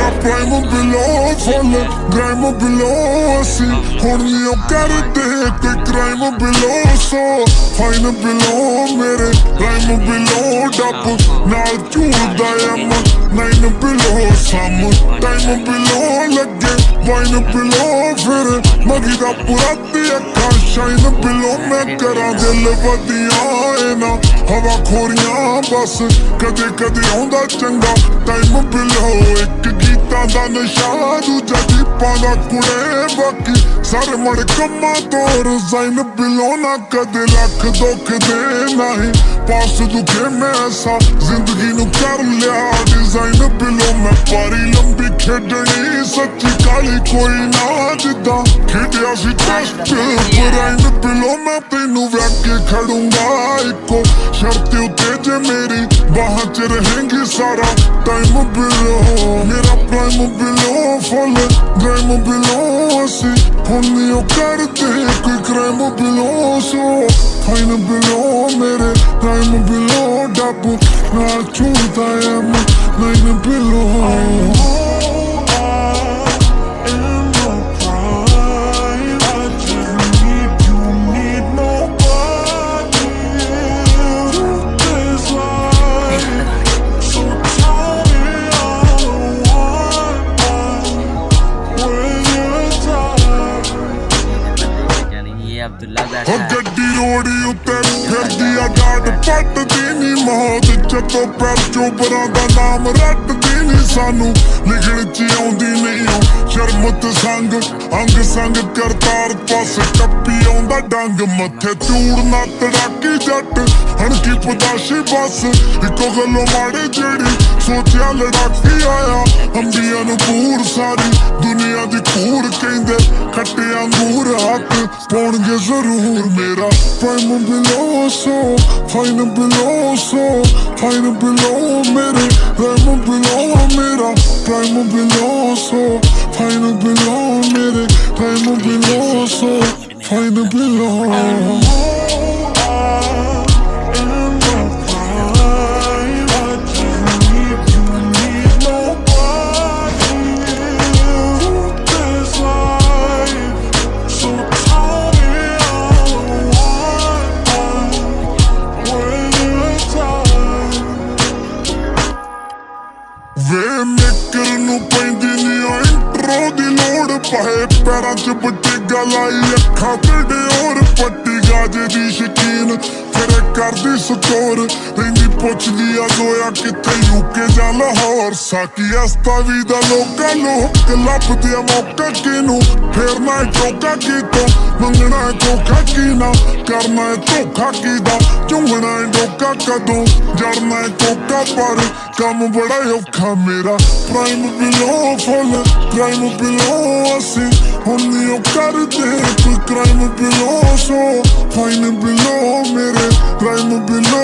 ਮੇਰਾ ਪ੍ਰਾਈਮ ਬਿਲੋ ਫੁੱਲ ਗ੍ਰਾਈਮ ਬਿਲੋ ਅਸੀਂ ਹੁਣ ਨਹੀਂ ਉਹ ਕਰਦੇ ਕੋਈ ਕ੍ਰਾਈਮ ਬਿਲੋ ਸੋ ਫਾਈਨ ਬਿਲੋ ਮੇਰੇ ਪ੍ਰਾਈਮ ਬਿਲੋ ਡੱਬ ਨਾਲ ਝੂਲਦਾ ਐਮ 9 ਬਿਲੋ ਸਮ ਟਾਈਮ ਬਿਲੋ ਲੱਗੇ ਵਾਈਨ ਬਿਲੋ ਫਿਰ ਮਗੀ ਦਾ ਪੂਰਾ ਦੀ ਅੱਖਾਂ ਸ਼ਾਈਨ ਬਿਲੋ ਮੈਂ ਕਰਾਂ ਦਿਲ ਵਧੀਆਂ ਏ ਨਾ ਹਵਾ ਖੋਰੀਆਂ ਬਸ ਕਦੇ ਕਦੇ ਆਉਂਦਾ ਚੰਗਾ ਟਾਈਮ ਬਿਲੋ ਇੱਕ ਗੀਤਾਂ ਦਾ ਨਸ਼ਾ ਦੂਜਾ ਦੀਪਾਂ ਦਾ ਕੁੜੇ ਬਾਕੀ ਸਾਰੇ ਮੜ ਕੰਮਾਂ ਤੋਂ ਰਜ਼ਾਈਨ ਬਿਲੋ ਨਾ ਕਦੇ ਲੱਖ ਦੁੱਖ ਦੇ ਨਹੀਂ ਪਾਸ ਦੁਖੇ ਮੈਂ ਐਸਾ ਜ਼ਿੰਦਗੀ ਨੂੰ ਕਰ ਲਿਆ ਡਿਜ਼ਾਈਨ ਬਿਲੋ ਮੈਂ ਪਾਰੀ ਲੰਬੀ ਖੇਡਣੀ ਸੱਚੀ ਕਾਲੀ ਕੋਈ ਨਾ ਜਿੱਦਾਂ ਖੇਡਿਆ ਸੀ ਟੈਸਟ ਬਰਾਈਨ ਬਿਲੋ ਮੈਂ ਤੈਨੂੰ ਵੇਖ ਕੇ ਖੜੂੰਗਾ ਇੱਕੋ ਸ਼ਰਤ ਉੱਤੇ ਜੇ ਮੇਰੀ ਬਾਹਾਂ 'ਚ ਰਹੇਂਗੀ ਸਾਰਾ ਟਾਈਮ ਬਿਲੋ ਮੇਰਾ ਪ੍ਰਾਈਮ ਬਿਲੋ ਫੁੱਲ ਗ੍ਰਾਈਮ ਬਿਲੋ ਅਸੀਂ ਹੁਣ ਨਹੀਂ ਉਹ ਕਰਦੇ ਕੋਈ ਕ੍ਰਾਈਮ ਬਿਲੋ ਸੋ ਫਾਈਨ ਬਿਲੋ ਮੇਰੇ ਪ੍ਰਾਈਮ ਬਿਲੋ ਡੱਬ ਨਾਲ ਝੂਲਦਾ ਐਮ 9 ਬਿਲੋ ਗੱਡੀ ਰੋੜੀ ਉੱਤੇ ਫਿਰਦੀ ਆ ਡਾਟ ਪੱਟਦੀ ਨੀ ਮੌਤ ਜਦੋਂ ਪੈਰ ਚੋਬਰਾਂ ਦਾ ਨਾਮ ਰੱਟਦੀ ਨੀ ਸਾਨੂੰ ਲਿਖਣ 'ਚ ਆਉਂਦੀ ਨਹੀਂ ਉਹ ਸ਼ਰਮਤ ਸੰਗ ਅੰਗ ਸੰਗ ਕਰਤਾਰ ਪਾਸ ਟੱਪੀ ਆਉਂਦਾ ਡੰਗ ਮੱਥੇ ਚੂੜ ਨਾ ਤੜਾਕੀ ਜੱਟ ਹਣਕੀ ਪਦਾਸ਼ੀ ਬਸ ਇੱਕੋ ਗੱਲੋਂ ਮਾੜੇ ਜਿਹੜੀ ਸੋਚਿਆ ਲੜਾਕੀ ਆਇਆ ਅੰਬੀਆਂ ਨੂੰ ਪੂਰ ਸਾਰੀ ਦੁਨੀਆ ਦੀ ਕੂੜ ਕਹਿੰਦੇ ਖੱਟੇ ਅੰਗੂਰ ਹੱਥ ਪਾਉਣਗੇ ਜ਼ਰੂਰ ਮੇਰਾ ਪ੍ਰਾਈਮ ਬਿਲੋ ਸੋ ਫਾਈਨ ਬਿਲੋ ਸੋ ਫਾਈਨ ਬਿਲੋ ਮੇਰੇ ਪ੍ਰਾਈਮ ਬਿਲੋ ਮੇਰਾ ਪ੍ਰਾਈਮ ਬਿਲੋ ਸੋ ਫਾਈਨ ਬਿਲੋ ਮੇਰੇ ਪ੍ਰਾਈਮ ਬਿਲੋ ਸੋ ਫਾਈਨ ਬਿਲੋ ਵੇ ਮੇਕਰ ਨੂੰ ਪੈਂਦੀ ਨੀ ਓ ਇੰਟਰੋ ਦੀ ਲੋੜ ਪਏ ਪੈਰਾਂ 'ਚ ਬਟੀਗਾ ਲਾਈ ਅੱਖਾਂ ਤੇ ਡਿਓਰ ਪੱਟੀ ਗਾਜੇ ਦੀ ਸ਼ਕੀਨ ਫਿਰ ਕਰਦੀ ਸਕੋਰ ਰਹਿੰਦੀ ਪੁੱਛਦੀ ਆ ਜ਼ੋਇਆ ਕਿੱਥੇ ਯੂਕੇ ਜਾਂ ਲਾਹੌਰ ਸਾਕੀ ਅਸਤਾ ਵੀ ਦਾ ਲੋਕਾਂ ਲੋਕ ਲੱਭਦੇ ਆ ਮੌਕਾ ਕਿਨੂੰ ਫੇਰ ਨਾ ਚੌਕਾ ਕੀਤੋਂ ਮੰਗਣਾ ਧੋਖਾ ਕੀ ਨਾ ਕਰਨਾ ਧੋਖਾ ਕੀਦਾ ਝੁੰਗਣਾ ਡੋਕਾ ਕਦੋਂ ਜੜਨਾ ਕੋਕਾ ਪਰ ਕੰਮ ਬੜਾ ਔਖਾ ਮੇਰਾ ਪ੍ਰਾਈਮ ਬਿਲੋ ਫੁੱਲ ਕ੍ਰਾਈਮ ਬਿਲੋ ਅਸੀਂ ਹੁਣ ਨਹੀਂ ਉਹ ਕਰਦੇ ਕੋਈ ਕ੍ਰਾਈਮ ਬਿਲੋ ਸੋ ਫਾਈਨ ਬਿਲੋ ਮੇਰੇ ਕ੍ਰਾਈਮ ਬਿਲੋ